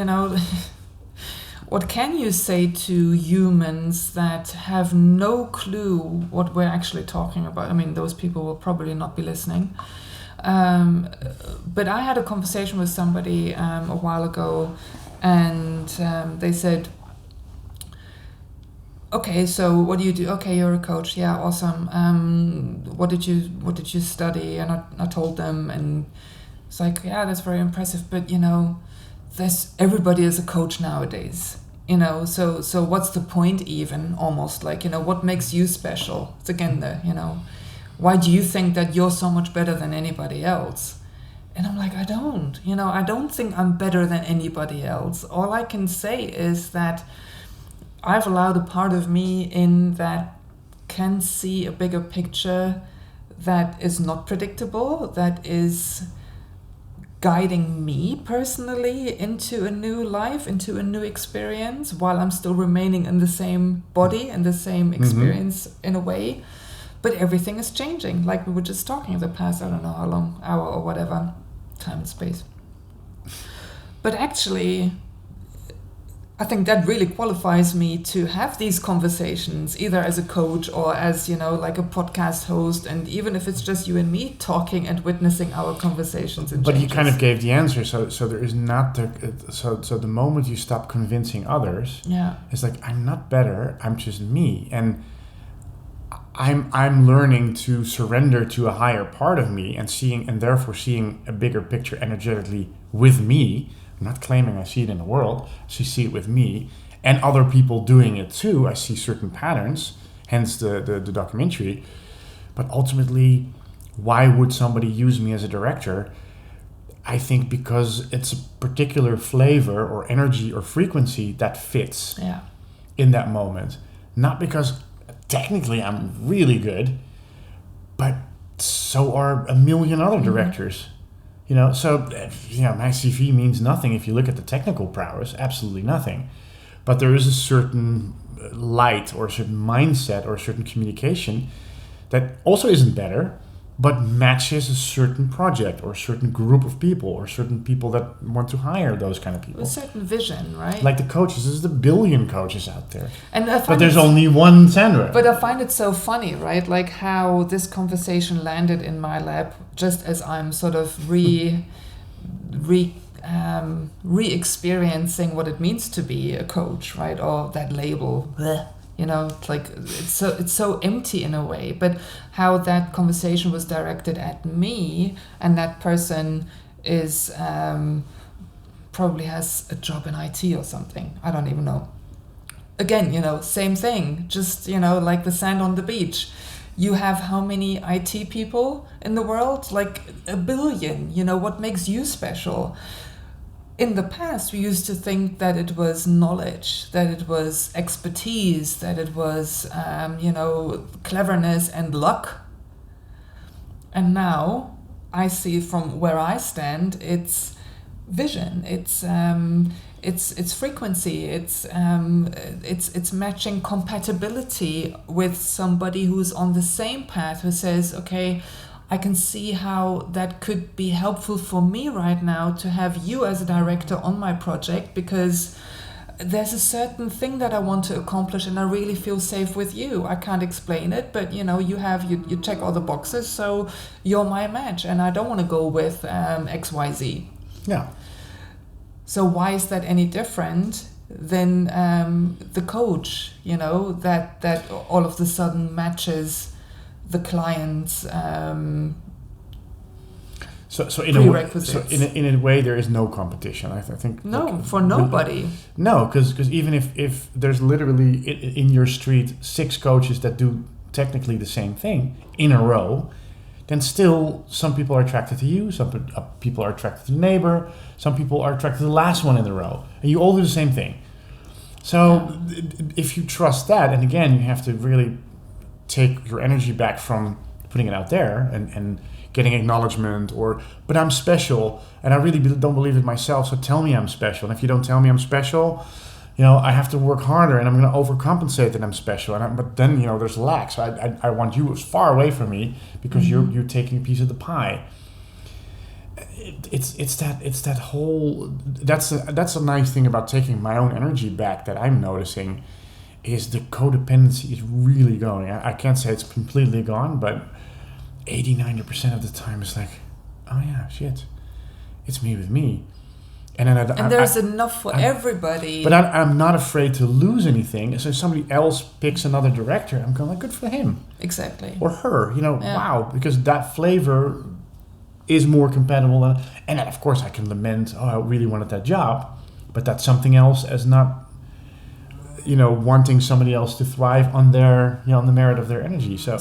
what can you say to humans that have no clue what we're actually talking about? I mean, those people will probably not be listening. But I had a conversation with somebody a while ago, and they said, okay, so what do you do? Okay, you're a coach. Yeah, awesome. What did you study? And I told them, and it's like, yeah, that's very impressive. But everybody is a coach nowadays. So what's the point even? Almost like, what makes you special? It's again why do you think that you're so much better than anybody else? And I'm like, I don't think I'm better than anybody else. All I can say is that I've allowed a part of me in that can see a bigger picture that is not predictable, that is guiding me personally into a new life, into a new experience, while I'm still remaining in the same body and the same experience in a way. But everything is changing, like we were just talking the past, I don't know how long, hour or whatever, time and space. But actually, I think that really qualifies me to have these conversations, either as a coach or as, like a podcast host. And even if it's just you and me talking and witnessing our conversations and But changes. you kind of gave the answer. So there is not so the moment you stop convincing others, it's like, I'm not better, I'm just me. And I'm learning to surrender to a higher part of me and therefore seeing a bigger picture energetically with me. I'm not claiming I see it in the world. I see it with me and other people doing it too. I see certain patterns, hence the documentary. But ultimately, why would somebody use me as a director? I think because it's a particular flavor or energy or frequency that fits in that moment. Not because technically I'm really good, but so are a million other directors. So my CV means nothing if you look at the technical prowess, absolutely nothing. But there is a certain light or a certain mindset or a certain communication that also isn't better, but matches a certain project or a certain group of people or certain people that want to hire those kind of people. A certain vision, right? Like the coaches, there's a billion coaches out there. But there's only one Sandra. But I find it so funny, right? Like how this conversation landed in my lap just as I'm sort of re-experiencing what it means to be a coach, right? Or that label. Blech. It's like it's so empty in a way, but how that conversation was directed at me, and that person is probably has a job in IT or something. I don't even know. Again, same thing, just like the sand on the beach. You have how many IT people in the world? Like a billion. What makes you special? In the past, we used to think that it was knowledge, that it was expertise, that it was, cleverness and luck. And now I see from where I stand, it's vision, it's frequency, it's matching compatibility with somebody who's on the same path, who says, okay, I can see how that could be helpful for me right now to have you as a director on my project, because there's a certain thing that I want to accomplish and I really feel safe with you. I can't explain it, but you check all the boxes, so you're my match and I don't want to go with XYZ. Yeah. So why is that any different than the coach, that all of a sudden matches the client's So in a way, there is no competition. I think. No, for nobody. No, because even if there's literally in your street 6 coaches that do technically the same thing in a row, then still some people are attracted to you, some people are attracted to the neighbor, some people are attracted to the last one in the row, and you all do the same thing. So if you trust that, and again, you have to really take your energy back from putting it out there and getting acknowledgement, but I'm special and I really don't believe it myself, so tell me I'm special. And if you don't tell me I'm special, I have to work harder and I'm going to overcompensate that I'm special. But then, there's lack. So I want you as far away from me because you're taking a piece of the pie. It's that whole, that's a nice thing about taking my own energy back that I'm noticing, is the codependency is really going. I can't say it's completely gone, but 80-90% of the time it's like, oh yeah, shit, it's me with me. And then there's enough for everybody. But I'm not afraid to lose anything. So if somebody else picks another director, I'm going like, good for him. Exactly. Or her, wow, because that flavor is more compatible. And then of course I can lament, I really wanted that job, but that's something else as not, wanting somebody else to thrive on their, on the merit of their energy. So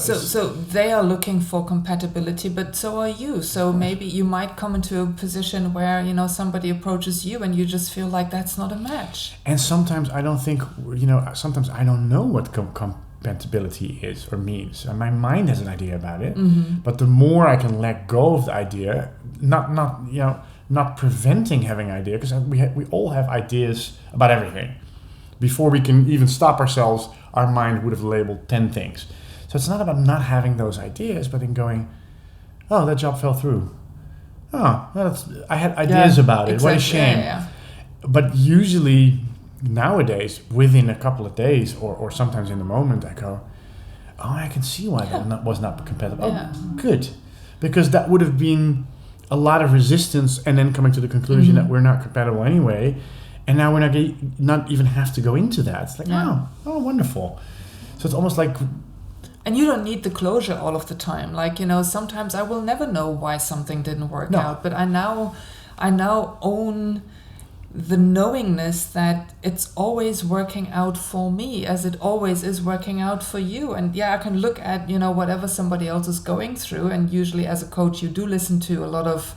they are looking for compatibility, but so are you. So maybe you might come into a position where, somebody approaches you and you just feel like that's not a match. And sometimes I don't think, sometimes I don't know what compatibility is or means. And my mind has an idea about it. Mm-hmm. But the more I can let go of the idea, not preventing having idea, because we all have ideas about everything. Before we can even stop ourselves, our mind would have labeled 10 things. So it's not about not having those ideas, but in going, oh, that job fell through. Oh, I had ideas about it. Exactly. What a shame. Yeah. But usually nowadays, within a couple of days or sometimes in the moment, I go, oh, I can see why that was not compatible. Yeah. Oh, good. Because that would have been a lot of resistance and then coming to the conclusion that we're not compatible anyway. And now we're not even have to go into that. It's like, oh, wonderful. So it's almost like... And you don't need the closure all of the time. Like, sometimes I will never know why something didn't work out. But I now own the knowingness that it's always working out for me as it always is working out for you. And I can look at, whatever somebody else is going through. And usually as a coach, you do listen to a lot of...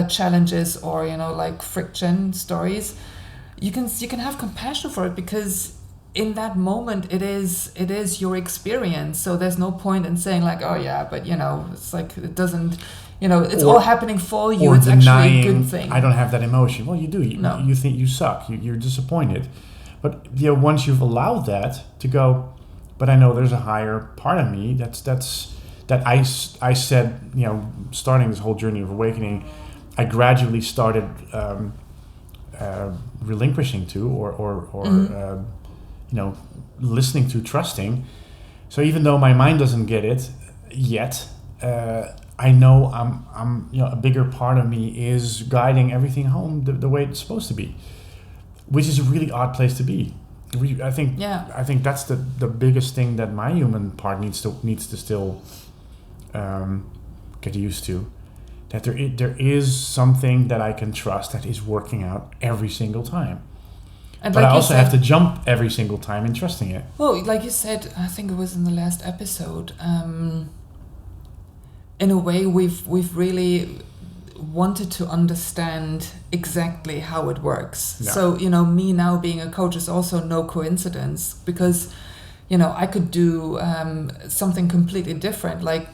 challenges or like friction stories. You can have compassion for it because in that moment it is your experience. So there's no point in saying like, oh yeah, but it's like it doesn't, it's all happening for you. It's actually a good thing. I don't have that emotion. Well, you do. You think you suck. You're disappointed. But once you've allowed that to go, but I know there's a higher part of me that I said, starting this whole journey of awakening, I gradually started relinquishing to or listening to, trusting. So even though my mind doesn't get it yet, I know I'm a bigger part of me is guiding everything home the way it's supposed to be, which is a really odd place to be. I think that's the biggest thing that my human part needs to still get used to, that there is something that I can trust that is working out every single time. And but like I also have to jump every single time in trusting it. Well, like you said, I think it was in the last episode, in a way we've really wanted to understand exactly how it works. Yeah. So, me now being a coach is also no coincidence, because, I could do something completely different, like,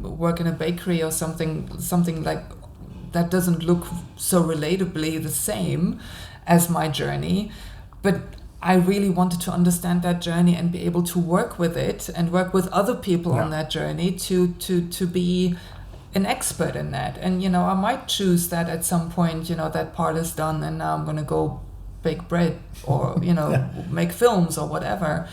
work in a bakery or something like that doesn't look so relatably the same as my journey. But I really wanted to understand that journey and be able to work with it and work with other people on that journey to be an expert in that. And, I might choose that at some point, that part is done and now I'm going to go bake bread or make films or whatever.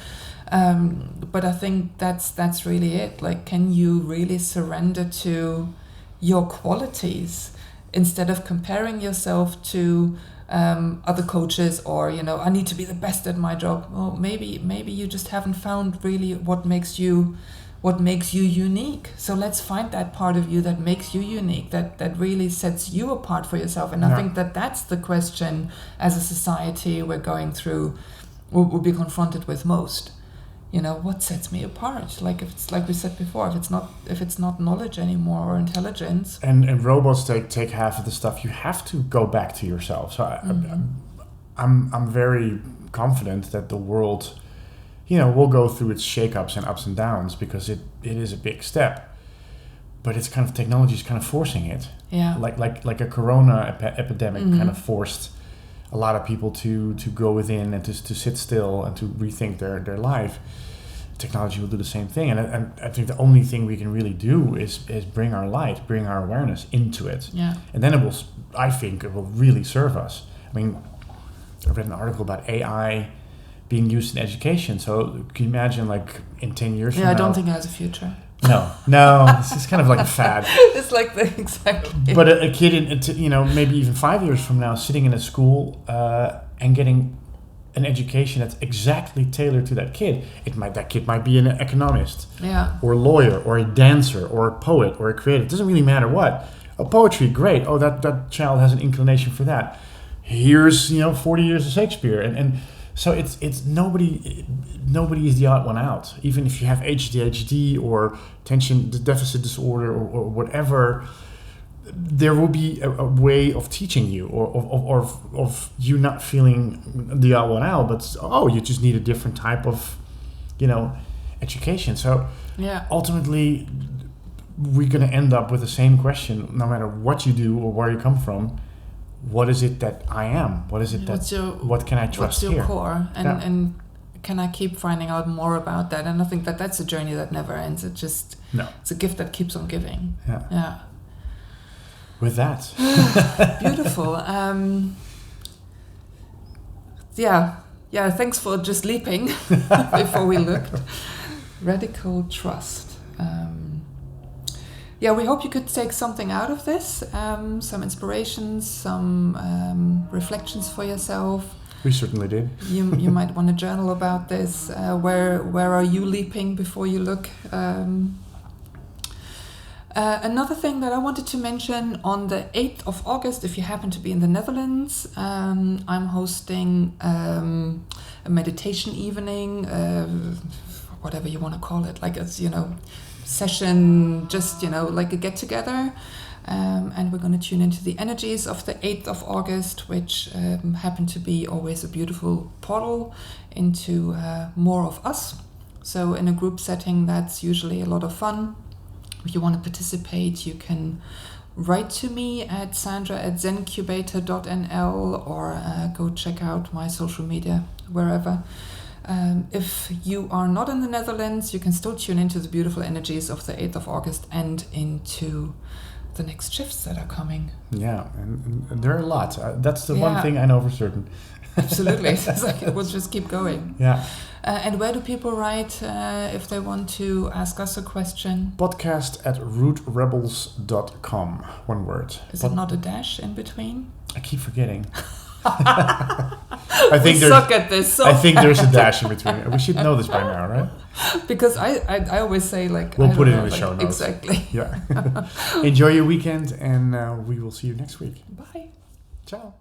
But I think that's really it. Like, can you really surrender to your qualities instead of comparing yourself to other coaches, or I need to be the best at my job? Well, maybe you just haven't found really what makes you unique. So let's find that part of you that makes you unique, that really sets you apart for yourself. And I think that's the question as a society we're going through, we'll be confronted with most. What sets me apart? Like, if it's like we said before, if it's not knowledge anymore or intelligence. And robots take half of the stuff. You have to go back to yourself. So I'm very confident that the world, will go through its shakeups and ups and downs, because it is a big step. But it's kind of, technology is kind of forcing it. Yeah. Like a corona epidemic kind of forced a lot of people to go within and to sit still and to rethink their life. Technology will do the same thing, and I think the only thing we can really do is bring our light, bring our awareness into it. Yeah. And then I think it will really serve us. I mean, I read an article about AI being used in education. So can you imagine, like, in 10 years from now? I don't think it has a future. No, this is kind of like a fad. It's like exactly. But a kid, maybe even 5 years from now, sitting in a school and getting an education that's exactly tailored to that kid. That kid might be an economist, or a lawyer, or a dancer, or a poet, or a creator. It doesn't really matter what. Poetry, great. Oh, that child has an inclination for that. Here's 40 years of Shakespeare, and so it's nobody is the odd one out. Even if you have ADHD or attention deficit disorder or whatever, there will be a way of teaching you, or of you not feeling the odd one out, but you just need a different type of education. So ultimately we're going to end up with the same question, no matter what you do or where you come from. What is it that I am? What is it what can I trust here? What's your core? And can I keep finding out more about that? And I think that's a journey that never ends. It's a gift that keeps on giving. Yeah. With that. Beautiful. Thanks for just leaping before we looked. Radical trust. We hope you could take something out of this, some inspirations, some reflections for yourself. We certainly did. You might want to journal about this. Where are you leaping before you look? Another thing that I wanted to mention, on the 8th of August, if you happen to be in the Netherlands, I'm hosting a meditation evening, whatever you want to call it, like it's, session, just, like a get-together. And we're going to tune into the energies of the 8th of August, which happen to be always a beautiful portal into more of us. So in a group setting, that's usually a lot of fun. If you want to participate, you can write to me at sandra@zencubator.nl, or go check out my social media wherever. If you are not in the Netherlands, you can still tune into the beautiful energies of the 8th of August and into the next shifts that are coming. Yeah, and there are a lot. That's the one thing I know for certain. Absolutely. It's like we'll just keep going. Yeah. And where do people write if they want to ask us a question? podcast@rootrebels.com. One word. Is it not a dash in between? I keep forgetting. I think suck at this. I think there's a dash in between. We should know this by now, right? Because I always say, like, we'll put it in the show notes. Exactly. Yeah. Enjoy your weekend, and we will see you next week. Bye. Ciao.